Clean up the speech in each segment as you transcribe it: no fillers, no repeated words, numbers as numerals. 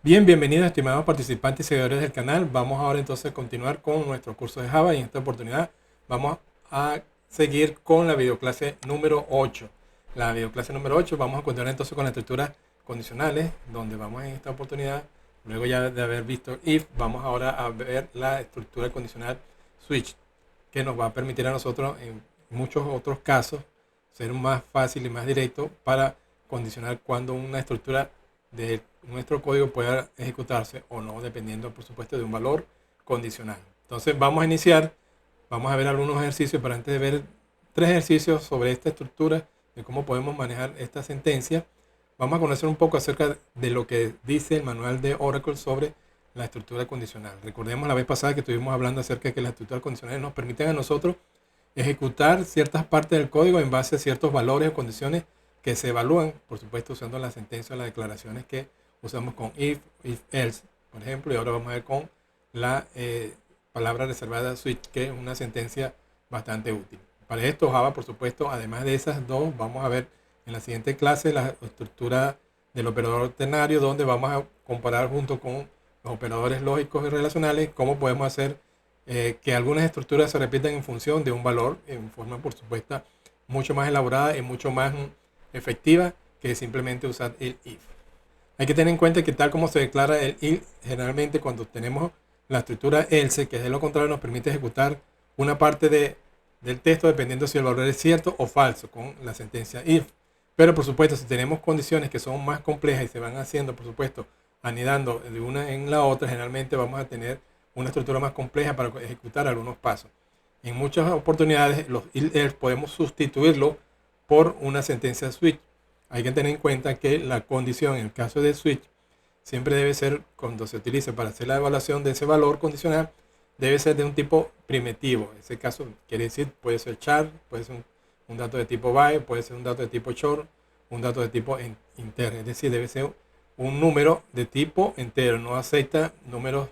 Bien, bienvenidos estimados participantes y seguidores del canal. Vamos ahora entonces a continuar con nuestro curso de Java y en esta oportunidad vamos a seguir con la videoclase número 8. La videoclase número 8 vamos a continuar entonces con las estructuras condicionales, donde vamos en esta oportunidad, luego ya de haber visto if, vamos ahora a ver la estructura condicional switch, que nos va a permitir a nosotros en muchos otros casos ser más fácil y más directo para condicionar cuando una estructura de nuestro código pueda ejecutarse o no, dependiendo por supuesto de un valor condicional. Entonces vamos a iniciar, vamos a ver algunos ejercicios, pero antes de ver tres ejercicios sobre esta estructura, de cómo podemos manejar esta sentencia, vamos a conocer un poco acerca de lo que dice el manual de Oracle sobre la estructura condicional. Recordemos la vez pasada que estuvimos hablando acerca de que las estructuras condicionales nos permiten a nosotros ejecutar ciertas partes del código en base a ciertos valores o condiciones que se evalúan, por supuesto, usando la sentencia o las declaraciones que usamos con if else, por ejemplo, y ahora vamos a ver con la palabra reservada switch, que es una sentencia bastante útil. Para esto, Java, por supuesto, además de esas dos, vamos a ver en la siguiente clase la estructura del operador ternario, donde vamos a comparar junto con los operadores lógicos y relacionales cómo podemos hacer que algunas estructuras se repitan en función de un valor en forma, por supuesto, mucho más elaborada y mucho más efectiva que simplemente usar el if. Hay que tener en cuenta que tal como se declara el if, generalmente cuando tenemos la estructura else, que es de lo contrario, nos permite ejecutar una parte del texto dependiendo si el valor es cierto o falso con la sentencia if. Pero por supuesto, si tenemos condiciones que son más complejas y se van haciendo, por supuesto, anidando de una en la otra, generalmente vamos a tener una estructura más compleja para ejecutar algunos pasos. En muchas oportunidades, los if else podemos sustituirlo por una sentencia switch. Hay que tener en cuenta que la condición en el caso de switch siempre debe ser, cuando se utilice para hacer la evaluación de ese valor condicional, debe ser de un tipo primitivo. En ese caso quiere decir, puede ser char, puede ser un dato de tipo byte, puede ser un dato de tipo short, un dato de tipo entero. Es decir, debe ser un número de tipo entero. No acepta números,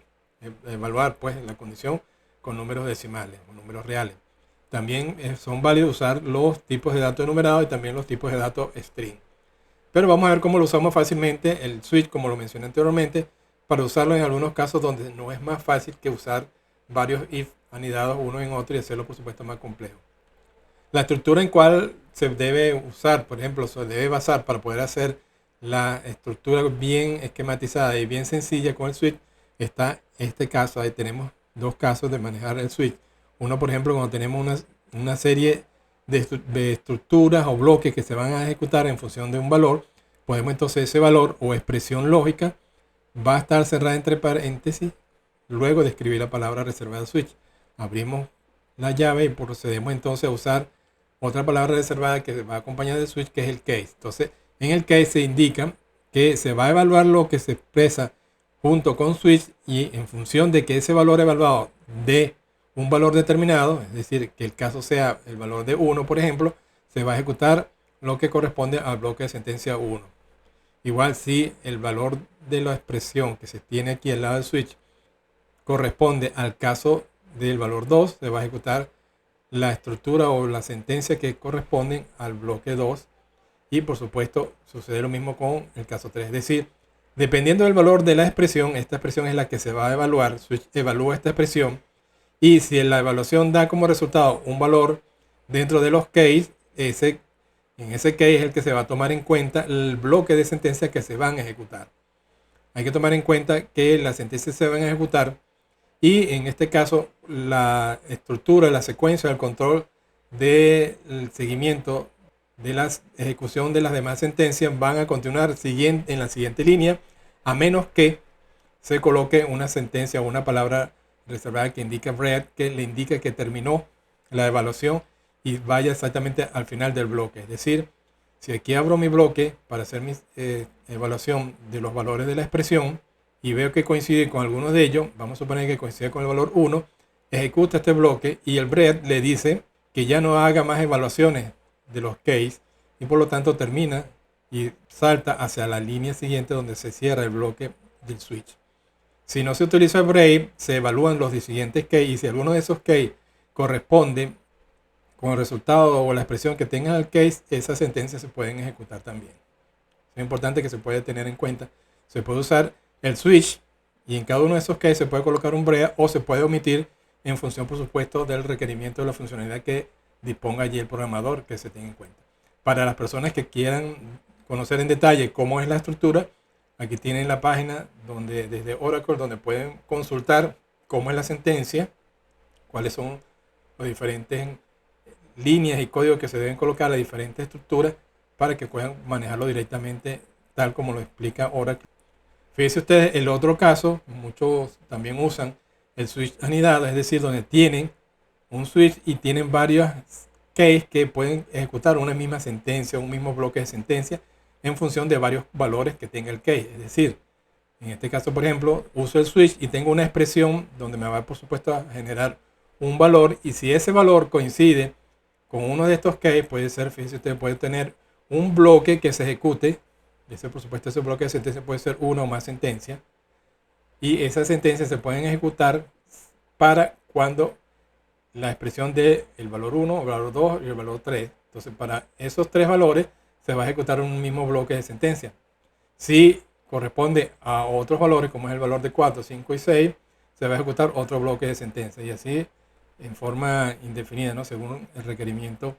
evaluar pues la condición con números decimales o números reales. También son válidos usar los tipos de datos enumerados y también los tipos de datos string. Pero vamos a ver cómo lo usamos fácilmente, el switch, como lo mencioné anteriormente, para usarlo en algunos casos donde no es más fácil que usar varios if anidados uno en otro y hacerlo, por supuesto, más complejo. La estructura en cual se debe usar, por ejemplo, se debe basar para poder hacer la estructura bien esquematizada y bien sencilla con el switch, está este caso. Ahí tenemos dos casos de manejar el switch. Uno, por ejemplo, cuando tenemos una serie de estructuras o bloques que se van a ejecutar en función de un valor, podemos entonces ese valor o expresión lógica va a estar cerrada entre paréntesis luego de escribir la palabra reservada switch. Abrimos la llave y procedemos entonces a usar otra palabra reservada que va acompañada del switch, que es el case. Entonces, en el case se indica que se va a evaluar lo que se expresa junto con switch y en función de que ese valor evaluado de un valor determinado, es decir, que el caso sea el valor de 1, por ejemplo, se va a ejecutar lo que corresponde al bloque de sentencia 1. Igual si el valor de la expresión que se tiene aquí al lado del switch corresponde al caso del valor 2, se va a ejecutar la estructura o la sentencia que corresponden al bloque 2. Y por supuesto sucede lo mismo con el caso 3. Es decir, dependiendo del valor de la expresión, esta expresión es la que se va a evaluar. Switch evalúa esta expresión. Y si la evaluación da como resultado un valor dentro de los case, en ese case es el que se va a tomar en cuenta el bloque de sentencias que se van a ejecutar. Hay que tomar en cuenta que las sentencias se van a ejecutar y en este caso la estructura, la secuencia, el control del seguimiento de la ejecución de las demás sentencias van a continuar en la siguiente línea, a menos que se coloque una sentencia o una palabra reservada que indica read, que le indica que terminó la evaluación y vaya exactamente al final del bloque. Es decir, si aquí abro mi bloque para hacer mi evaluación de los valores de la expresión y veo que coincide con algunos de ellos, vamos a suponer que coincide con el valor 1, ejecuta este bloque y el bread le dice que ya no haga más evaluaciones de los case y por lo tanto termina y salta hacia la línea siguiente donde se cierra el bloque del switch. Si no se utiliza el break, se evalúan los siguientes case y si alguno de esos case corresponde con el resultado o la expresión que tenga el case, esas sentencias se pueden ejecutar también. Es importante que se puede tener en cuenta. Se puede usar el switch, y en cada uno de esos cases se puede colocar un break o se puede omitir en función, por supuesto, del requerimiento de la funcionalidad que disponga allí el programador, que se tenga en cuenta. Para las personas que quieran conocer en detalle cómo es la estructura, aquí tienen la página donde, desde Oracle, donde pueden consultar cómo es la sentencia, cuáles son las diferentes líneas y códigos que se deben colocar a las diferentes estructuras para que puedan manejarlo directamente tal como lo explica Oracle. Fíjense ustedes, el otro caso, muchos también usan el switch anidado, es decir, donde tienen un switch y tienen varios keys que pueden ejecutar una misma sentencia, un mismo bloque de sentencia en función de varios valores que tenga el key. Es decir, en este caso, por ejemplo, uso el switch y tengo una expresión donde me va, por supuesto, a generar un valor, y si ese valor coincide con uno de estos keys, puede ser, fíjense usted, puede tener un bloque que se ejecute. Ese, por supuesto, ese bloque de sentencia puede ser una o más sentencias, y esas sentencias se pueden ejecutar para cuando la expresión de el valor 1, el valor 2 y el valor 3. Entonces, para esos tres valores se va a ejecutar un mismo bloque de sentencia. Si corresponde a otros valores, como es el valor de 4, 5 y 6, se va a ejecutar otro bloque de sentencia, y así en forma indefinida, ¿no? Según el requerimiento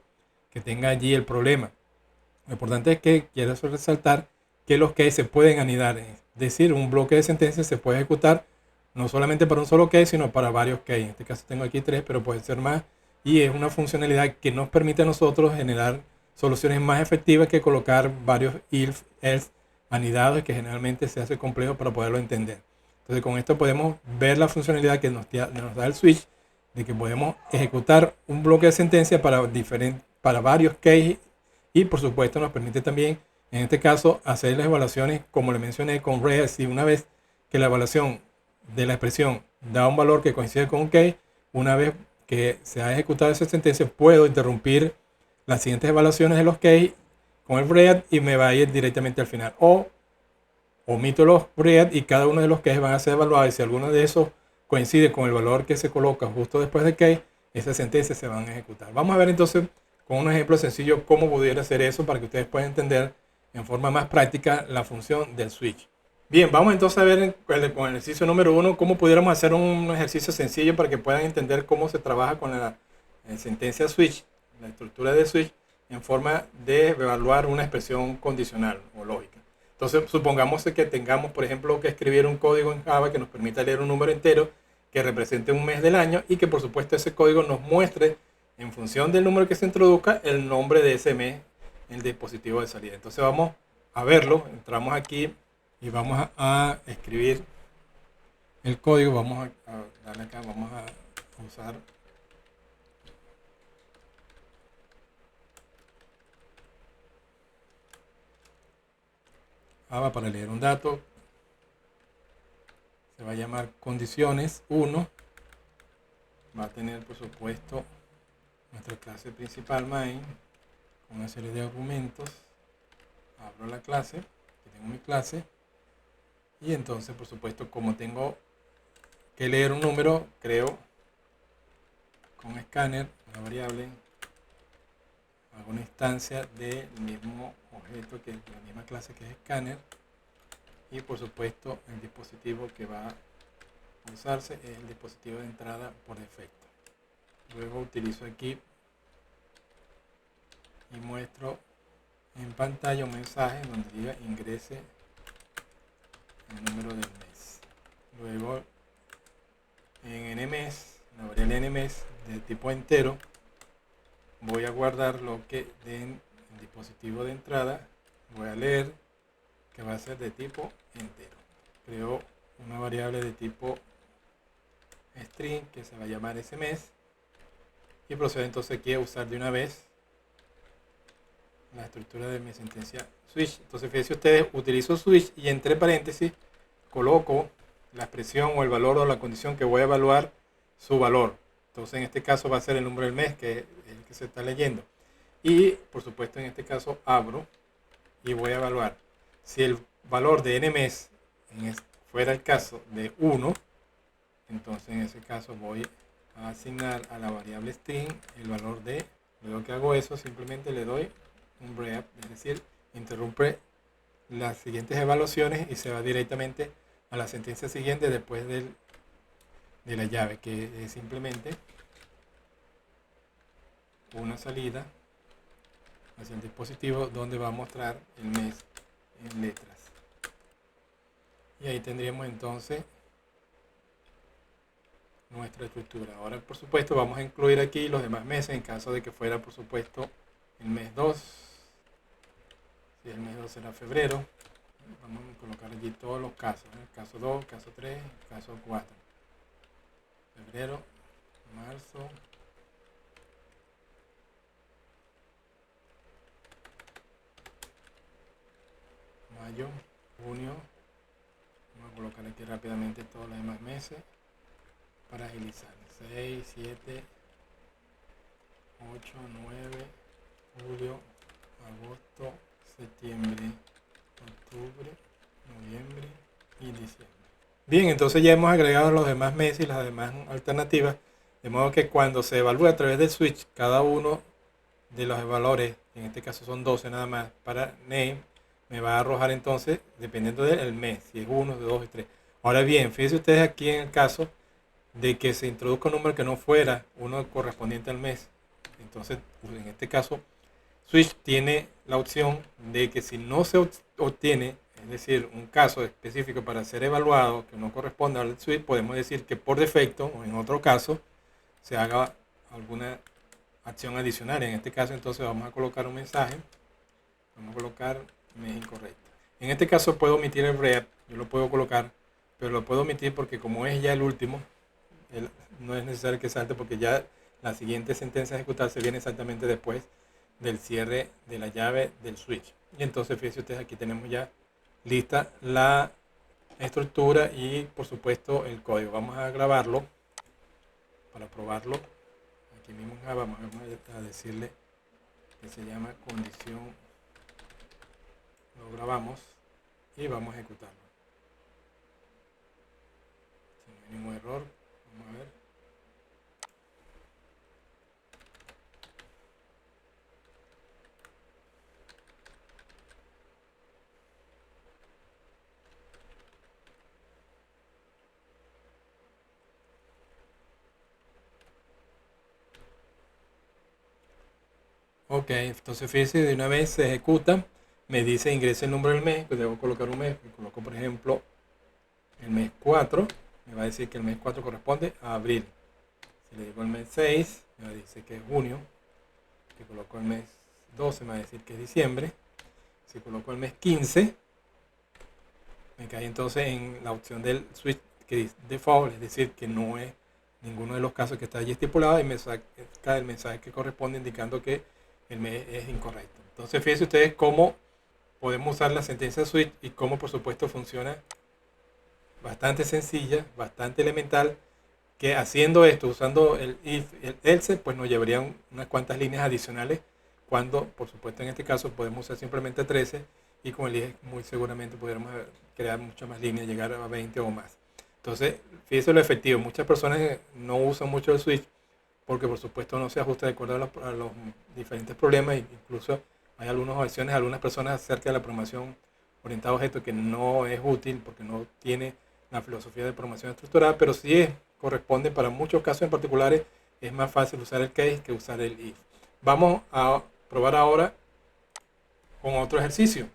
que tenga allí el problema. Lo importante es que quiero resaltar que los keys se pueden anidar, es decir, un bloque de sentencia se puede ejecutar no solamente para un solo key, sino para varios keys. En este caso tengo aquí 3, pero pueden ser más, y es una funcionalidad que nos permite a nosotros generar soluciones más efectivas que colocar varios if, else anidados, que generalmente se hace complejo para poderlo entender. Entonces, con esto podemos ver la funcionalidad que nos da el switch, de que podemos ejecutar un bloque de sentencia para varios keys, y por supuesto nos permite también, en este caso, hacer las evaluaciones, como le mencioné, con REA. Si una vez que la evaluación de la expresión da un valor que coincide con un key, una vez que se ha ejecutado esa sentencia, puedo interrumpir las siguientes evaluaciones de los keys con el bread y me va a ir directamente al final. O omito los bread y cada uno de los keys van a ser evaluados, y si alguno de esos coincide con el valor que se coloca justo después del key, esas sentencias se van a ejecutar. Vamos a ver entonces con un ejemplo sencillo cómo pudiera hacer eso, para que ustedes puedan entender en forma más práctica la función del switch. Bien, vamos entonces a ver con el ejercicio número 1 cómo pudiéramos hacer un ejercicio sencillo para que puedan entender cómo se trabaja con la sentencia switch, la estructura de switch, en forma de evaluar una expresión condicional o lógica. Entonces, supongamos que tengamos, por ejemplo, que escribir un código en Java que nos permita leer un número entero que represente un mes del año, y que, por supuesto, ese código nos muestre, en función del número que se introduzca, el nombre de ese mes en el dispositivo de salida. Entonces, vamos a verlo. Entramos aquí y vamos a escribir el código. Vamos a darle acá, vamos a usar Java para leer un dato. Se va a llamar condiciones 1. Va a tener, por supuesto, nuestra clase principal main con una serie de argumentos. Abro la clase, aquí tengo mi clase, y entonces, por supuesto, como tengo que leer un número, creo con scanner una variable, hago una instancia del mismo objeto, que es la misma clase que es scanner, y por supuesto el dispositivo que va a usarse es el dispositivo de entrada por defecto. Luego utilizo aquí y muestro en pantalla un mensaje donde diga ingrese el número del mes. Luego en nmes, la variable nmes de tipo entero, voy a guardar lo que den el dispositivo de entrada. Voy a leer, que va a ser de tipo entero. Creo una variable de tipo string que se va a llamar ese mes, y procedo entonces aquí a usar de una vez la estructura de mi sentencia switch. Entonces, fíjense ustedes, utilizo switch y entre paréntesis coloco la expresión o el valor o la condición que voy a evaluar, su valor. Entonces, en este caso va a ser el número del mes, que es el que se está leyendo. Y, por supuesto, en este caso abro y voy a evaluar. Si el valor de nmes fuera el caso de 1, entonces en ese caso voy a asignar a la variable string el valor de. Luego que hago eso, simplemente le doy un break, es decir, interrumpe las siguientes evaluaciones y se va directamente a la sentencia siguiente después de la llave, que es simplemente una salida hacia el dispositivo donde va a mostrar el mes en letras. Y ahí tendríamos entonces nuestra estructura. Ahora, por supuesto, vamos a incluir aquí los demás meses en caso de que fuera, por supuesto, el mes 2. Si el mes 2 será febrero, vamos a colocar allí todos los casos, ¿eh? Caso 2, caso 3, caso 4. Febrero, marzo, mayo, junio. Vamos a colocar aquí rápidamente todos los demás meses para agilizar. 6, 7, 8, 9, julio, agosto, septiembre, octubre, noviembre y diciembre. Bien, entonces ya hemos agregado los demás meses y las demás alternativas, de modo que cuando se evalúe a través del switch cada uno de los valores, en este caso son 12 nada más, para name, me va a arrojar entonces, dependiendo del mes, si es 1, 2 y 3. Ahora bien, fíjense ustedes aquí en el caso de que se introduzca un número que no fuera uno correspondiente al mes. Entonces, en este caso, Switch tiene la opción de que si no se obtiene, es decir, un caso específico para ser evaluado que no corresponde al Switch, podemos decir que por defecto o en otro caso se haga alguna acción adicional. En este caso entonces vamos a colocar un mensaje, vamos a colocar mes incorrecto. En este caso puedo omitir el red, yo lo puedo colocar, pero lo puedo omitir porque como es ya el último, no es necesario que salte porque ya la siguiente sentencia a ejecutar se viene exactamente después del cierre de la llave del switch. Y entonces fíjense ustedes, aquí tenemos ya lista la estructura y por supuesto el código. Vamos a grabarlo para probarlo. Aquí mismo en Java vamos a decirle que se llama condición. Lo grabamos y vamos a ejecutarlo. Sin ningún error. Vamos a ver. Ok, entonces fíjense, de una vez se ejecuta, me dice ingrese el número del mes, pues debo colocar un mes, coloco por ejemplo el mes 4, me va a decir que el mes 4 corresponde a abril. Si le digo el mes 6, me va a decir que es junio. Si coloco el mes 12, me va a decir que es diciembre. Si coloco el mes 15, me cae entonces en la opción del switch que dice default, es decir, que no es ninguno de los casos que está allí estipulado y me saca el mensaje que corresponde indicando que el mes es incorrecto. Entonces fíjense ustedes cómo podemos usar la sentencia switch y cómo por supuesto funciona bastante sencilla, bastante elemental, que haciendo esto, usando el if, el else, pues nos llevarían unas cuantas líneas adicionales, cuando por supuesto en este caso podemos usar simplemente 13 y con el if muy seguramente podríamos crear muchas más líneas, llegar a 20 o más. Entonces, fíjense lo efectivo, muchas personas no usan mucho el switch porque por supuesto no se ajusta de acuerdo a los diferentes problemas, incluso hay algunas versiones, algunas personas acerca de la programación orientada a objetos que no es útil porque no tiene la filosofía de programación estructurada, pero sí corresponde para muchos casos en particulares, es más fácil usar el case que usar el if. Vamos a probar ahora con otro ejercicio.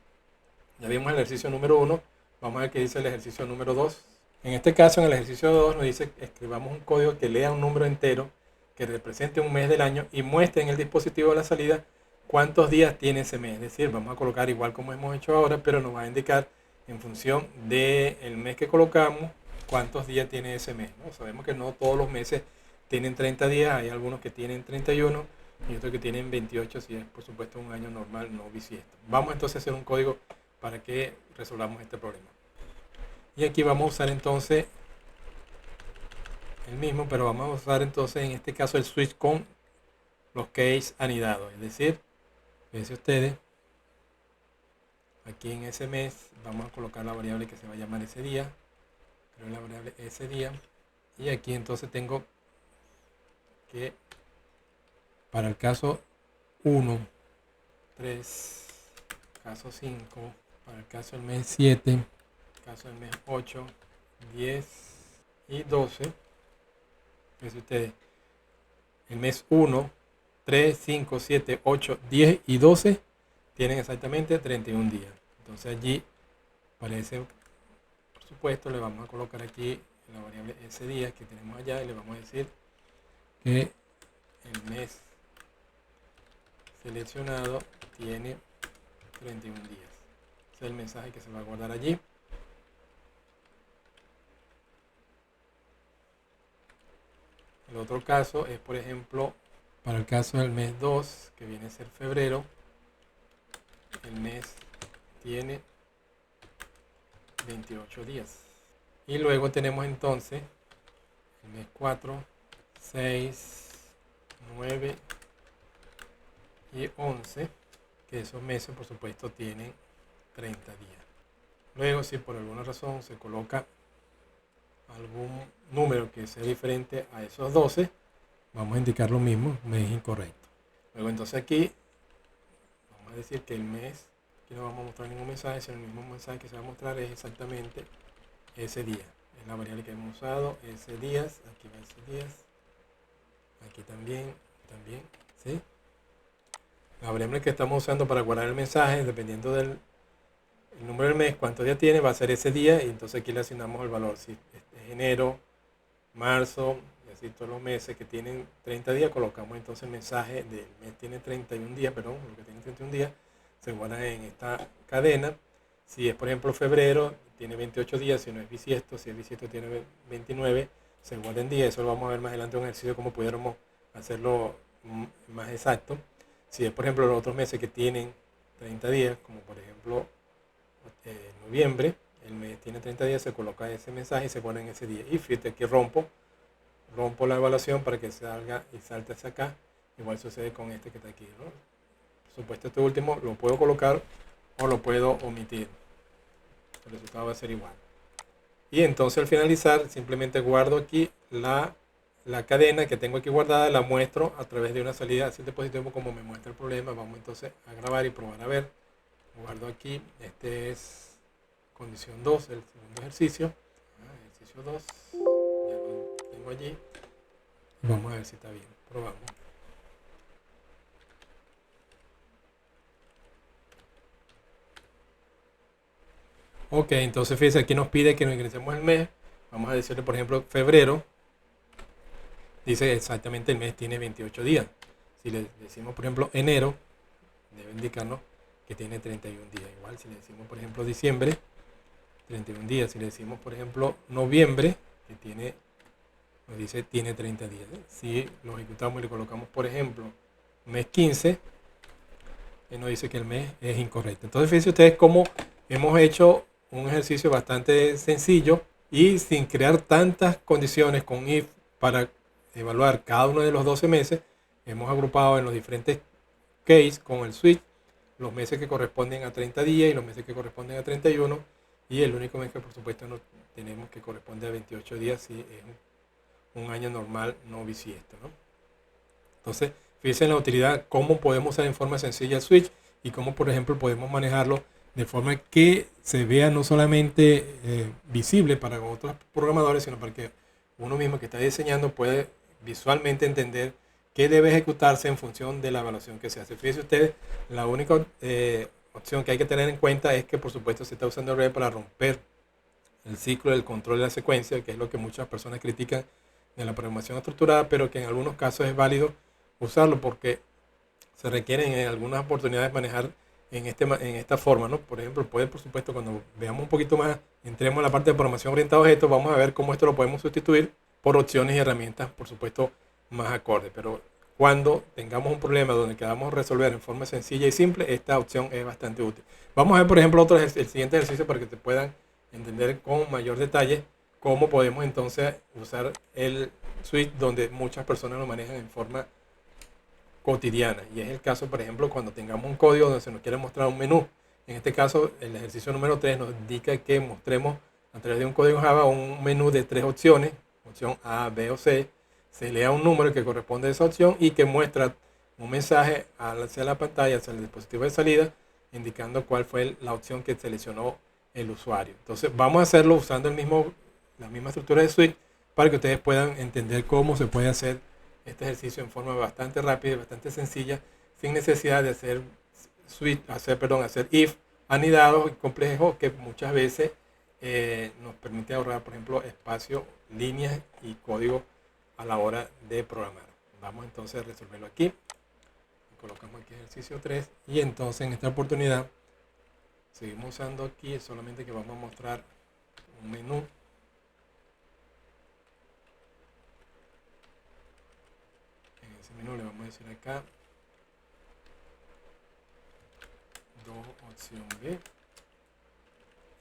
Ya vimos el ejercicio número 1, vamos a ver qué dice el ejercicio número 2. En este caso, en el ejercicio 2 nos dice que escribamos un código que lea un número entero que represente un mes del año y muestre en el dispositivo de la salida cuántos días tiene ese mes. Es decir, vamos a colocar igual como hemos hecho ahora, pero nos va a indicar en función del mes que colocamos cuántos días tiene ese mes, ¿no? Sabemos que no todos los meses tienen 30 días, hay algunos que tienen 31 y otros que tienen 28 si es por supuesto un año normal no bisiesto. Vamos entonces a hacer un código para que resolvamos este problema. Y aquí vamos a usar entonces el mismo, pero vamos a usar entonces en este caso el switch con los case anidados, es decir, fíjense ustedes, aquí en ese mes vamos a colocar la variable que se va a llamar ese día, creo la variable ese día, y aquí entonces tengo que para el caso 1, 3, caso 5, para el caso del mes 7, caso del mes 8, 10 y 12. Fíjense ustedes, el mes 1, 3, 5, 7, 8, 10 y 12 tienen exactamente 31 días. Entonces allí aparece, por supuesto, le vamos a colocar aquí la variable ese día que tenemos allá y le vamos a decir que el mes seleccionado tiene 31 días. Ese es el mensaje que se va a guardar allí. El otro caso es, por ejemplo, para el caso del mes 2, que viene a ser febrero, el mes tiene 28 días. Y luego tenemos entonces el mes 4, 6, 9 y 11, que esos meses por supuesto tienen 30 días. Luego, si por alguna razón se coloca algún número que sea diferente a esos 12, vamos a indicar lo mismo, mes incorrecto. Luego entonces aquí vamos a decir que el mes, aquí no vamos a mostrar ningún mensaje, sino el mismo mensaje que se va a mostrar es exactamente ese día. Es la variable que hemos usado, ese días, aquí va ese días, aquí también, ¿sí? La variable que estamos usando para guardar el mensaje, dependiendo del número del mes, cuántos días tiene, va a ser ese día, y entonces aquí le asignamos el valor. Si es enero, marzo, y así todos los meses que tienen 30 días, colocamos entonces el mensaje del mes tiene 31 días, perdón, lo que tiene 31 días, se guarda en esta cadena. Si es, por ejemplo, febrero, tiene 28 días, si no es bisiesto, si es bisiesto tiene 29, se guarda en días. Eso lo vamos a ver más adelante en un ejercicio, cómo pudiéramos hacerlo más exacto. Si es, por ejemplo, los otros meses que tienen 30 días, como por ejemplo noviembre, el mes tiene 30 días, se coloca ese mensaje y se pone en ese día. Y fíjate que rompo la evaluación para que salga y salte hacia acá. Igual sucede con este que está aquí, ¿no? Por supuesto, este último lo puedo colocar o lo puedo omitir. El resultado va a ser igual. Y entonces al finalizar simplemente guardo aquí la cadena que tengo aquí guardada, la muestro a través de una salida así dispositivo como me muestra el problema. Vamos entonces a grabar y probar a ver. Guardo aquí, este es condición 2, el segundo ejercicio. Ejercicio 2, ya lo tengo allí. Vamos a ver si está bien, probamos. Ok, entonces fíjense, aquí nos pide que nos ingresemos el mes. Vamos a decirle, por ejemplo, febrero. Dice exactamente el mes tiene 28 días. Si le decimos, por ejemplo, enero, debe indicarnos que tiene 31 días. Igual, si le decimos, por ejemplo, diciembre, 31 días. Si le decimos, por ejemplo, noviembre, que nos dice tiene 30 días. Si lo ejecutamos y le colocamos, por ejemplo, mes 15, nos dice que el mes es incorrecto. Entonces, fíjense ustedes cómo hemos hecho un ejercicio bastante sencillo y sin crear tantas condiciones con if para evaluar cada uno de los 12 meses. Hemos agrupado en los diferentes cases con el switch los meses que corresponden a 30 días y los meses que corresponden a 31, y el único mes que por supuesto no tenemos que corresponde a 28 días si es un año normal no bisiesto, ¿no? Entonces, fíjense en la utilidad, cómo podemos usar en forma sencilla el switch y cómo, por ejemplo, podemos manejarlo de forma que se vea no solamente visible para otros programadores, sino para que uno mismo que está diseñando puede visualmente entender qué debe ejecutarse en función de la evaluación que se hace. Fíjense ustedes, la única opción que hay que tener en cuenta es que por supuesto se está usando array para romper el ciclo del control de la secuencia, que es lo que muchas personas critican de la programación estructurada, pero que en algunos casos es válido usarlo porque se requieren en algunas oportunidades manejar en esta forma, ¿no? Por ejemplo, por supuesto, cuando veamos un poquito más, entremos en la parte de programación orientada a objetos, vamos a ver cómo esto lo podemos sustituir por opciones y herramientas, por supuesto, más acordes. Pero cuando tengamos un problema donde queramos resolver en forma sencilla y simple, esta opción es bastante útil. Vamos a ver, por ejemplo, el siguiente ejercicio para que te puedan entender con mayor detalle cómo podemos entonces usar el switch donde muchas personas lo manejan en forma cotidiana. Y es el caso, por ejemplo, cuando tengamos un código donde se nos quiere mostrar un menú. En este caso, el ejercicio número 3 nos indica que mostremos a través de un código Java un menú de 3 opciones, opción A, B o C. Se lea un número que corresponde a esa opción y que muestra un mensaje hacia la pantalla, hacia el dispositivo de salida, indicando cuál fue la opción que seleccionó el usuario. Entonces vamos a hacerlo usando el mismo la misma estructura de switch para que ustedes puedan entender cómo se puede hacer este ejercicio en forma bastante rápida y bastante sencilla, sin necesidad de hacer hacer if anidados y complejos que muchas veces nos permite ahorrar, por ejemplo, espacio, líneas y código a la hora de programar. Vamos entonces a resolverlo aquí. Colocamos aquí ejercicio 3 y entonces en esta oportunidad seguimos usando aquí, solamente que vamos a mostrar un menú. En ese menú le vamos a decir acá 2 opción B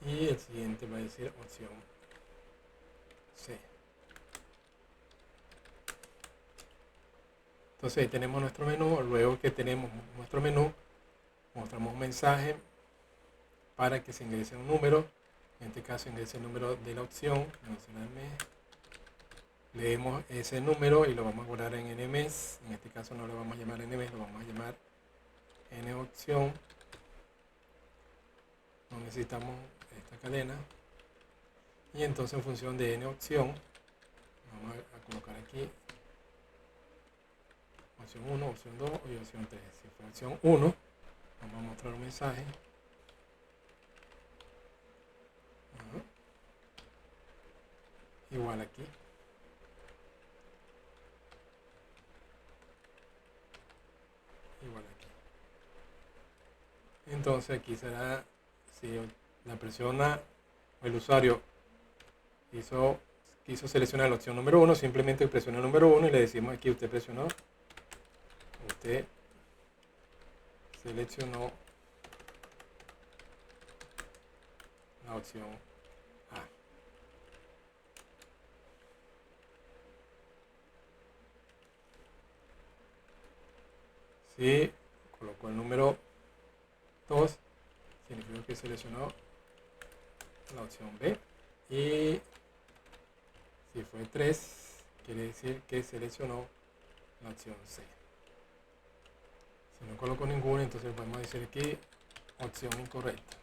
y el siguiente va a decir opción C. Entonces ahí tenemos nuestro menú. Luego que tenemos nuestro menú, mostramos un mensaje para que se ingrese un número. En este caso ingrese el número de la opción. Leemos ese número y lo vamos a guardar en nmes. En este caso no lo vamos a llamar nmes, lo vamos a llamar nopción. No necesitamos esta cadena. Y entonces en función de nopción, vamos a colocar aquí opción 1, opción 2 y opción 3. Si fue opción 1, vamos a mostrar un mensaje. Igual aquí. Igual aquí. Entonces aquí será, si la persona o el usuario quiso seleccionar la opción número 1, simplemente presiona el número 1 y le decimos aquí usted seleccionó la opción A. Si colocó el número 2, significa que seleccionó la opción B. Y si fue 3, quiere decir que seleccionó la opción C. Si no coloco ninguna, entonces podemos decir aquí opción incorrecta.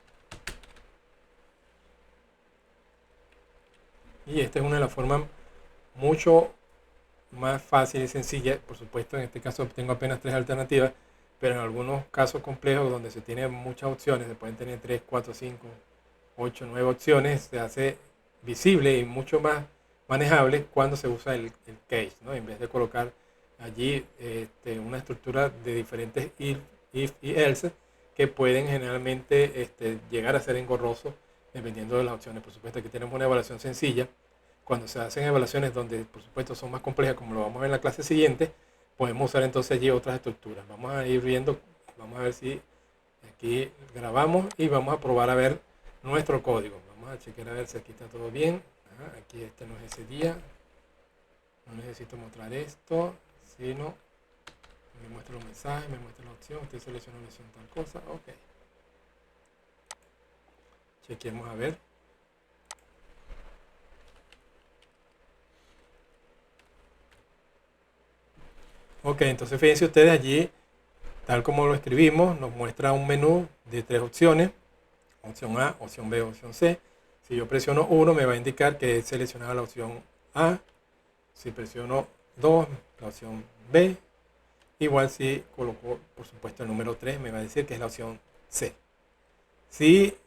Y esta es una de las formas mucho más fácil y sencilla. Por supuesto, en este caso tengo apenas 3 alternativas, pero en algunos casos complejos donde se tienen muchas opciones, se pueden tener 3, 4, 5, 8, 9 opciones, se hace visible y mucho más manejable cuando se usa el case, ¿no? En vez de colocar allí una estructura de diferentes if y else que pueden generalmente llegar a ser engorrosos dependiendo de las opciones. Por supuesto, aquí tenemos una evaluación sencilla. Cuando se hacen evaluaciones donde por supuesto son más complejas, como lo vamos a ver en la clase siguiente, podemos usar entonces allí otras estructuras. Vamos a ir viendo, vamos a ver si aquí grabamos y vamos a probar a ver nuestro código. Vamos a chequear a ver si aquí está todo bien. Aquí este no es ese día, no necesito mostrar esto, sino me muestra los mensajes, me muestra la opción, usted selecciona la opción tal cosa, ok. Chequeemos a ver. Ok, entonces fíjense ustedes allí, tal como lo escribimos, nos muestra un menú de 3 opciones, opción A, opción B, opción C. Si yo presiono 1 me va a indicar que he seleccionado la opción A. Si presiono 2, la opción B. Igual si coloco, por supuesto, el número 3, me va a decir que es la opción C. Si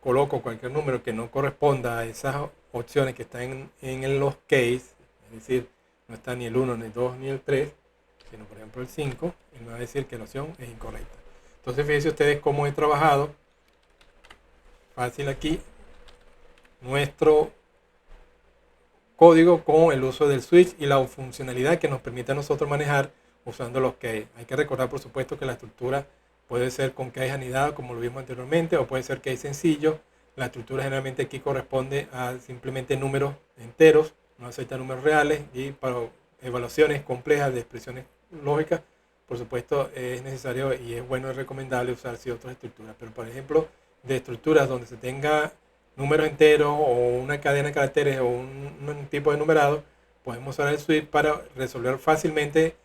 coloco cualquier número que no corresponda a esas opciones que están en los case, es decir, no está ni el 1, ni el 2, ni el 3, sino por ejemplo el 5, y me va a decir que la opción es incorrecta. Entonces fíjense ustedes cómo he trabajado fácil aquí nuestro código con el uso del switch y la funcionalidad que nos permite a nosotros manejar usando los case. Hay que recordar por supuesto que la estructura puede ser con case anidado como lo vimos anteriormente, o puede ser case sencillo. La estructura generalmente aquí corresponde a simplemente números enteros, no acepta números reales, y para evaluaciones complejas de expresiones lógicas, por supuesto es necesario y es bueno y recomendable usar otras estructuras. Pero por ejemplo, de estructuras donde se tenga números enteros o una cadena de caracteres o un tipo de numerado, podemos usar el switch para resolver fácilmente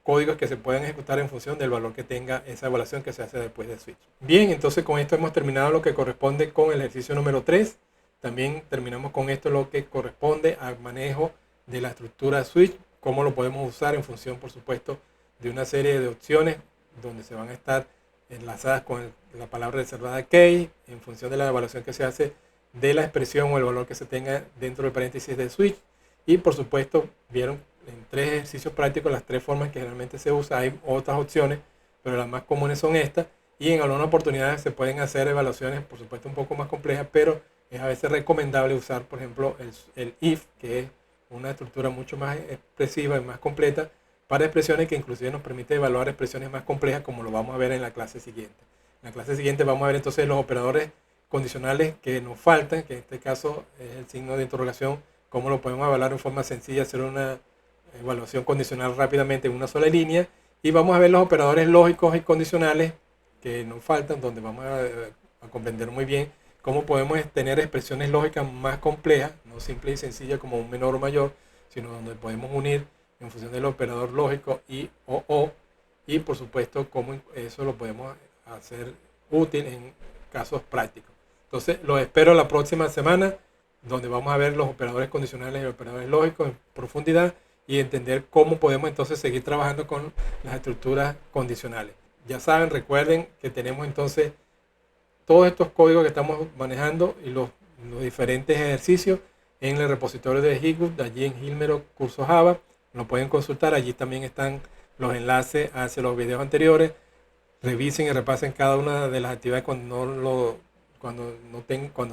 códigos que se pueden ejecutar en función del valor que tenga esa evaluación que se hace después del switch. Bien, entonces con esto hemos terminado lo que corresponde con el ejercicio número 3 También terminamos con esto lo que corresponde al manejo de la estructura switch, cómo lo podemos usar en función, por supuesto, de una serie de opciones donde se van a estar enlazadas con la palabra reservada key en función de la evaluación que se hace de la expresión o el valor que se tenga dentro del paréntesis de switch. Y por supuesto vieron en 3 ejercicios prácticos las 3 formas que generalmente se usa. Hay otras opciones, pero las más comunes son estas, y en algunas oportunidades se pueden hacer evaluaciones por supuesto un poco más complejas, pero es a veces recomendable usar por ejemplo el if, que es una estructura mucho más expresiva y más completa para expresiones, que inclusive nos permite evaluar expresiones más complejas, como lo vamos a ver en la clase siguiente. En la clase siguiente vamos a ver entonces los operadores condicionales que nos faltan, que en este caso es el signo de interrogación, cómo lo podemos evaluar en forma sencilla, hacer una evaluación condicional rápidamente en una sola línea. Y vamos a ver los operadores lógicos y condicionales que nos faltan, donde vamos a comprender muy bien cómo podemos tener expresiones lógicas más complejas, no simple y sencilla como un menor o mayor, sino donde podemos unir en función del operador lógico y o, y por supuesto cómo eso lo podemos hacer útil en casos prácticos. Entonces los espero la próxima semana, donde vamos a ver los operadores condicionales y operadores lógicos en profundidad y entender cómo podemos entonces seguir trabajando con las estructuras condicionales. Ya saben, recuerden que tenemos entonces todos estos códigos que estamos manejando y los diferentes ejercicios en el repositorio de Hitgood, allí en Gilmero Curso Java. Lo pueden consultar, allí también están los enlaces hacia los videos anteriores. Revisen y repasen cada una de las actividades cuando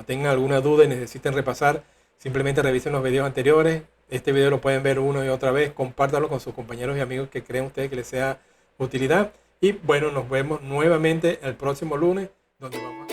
tengan alguna duda y necesiten repasar. Simplemente revisen los videos anteriores. Este video lo pueden ver una y otra vez. Compártanlo con sus compañeros y amigos que crean ustedes que les sea utilidad. Y bueno, nos vemos nuevamente el próximo lunes, donde vamos a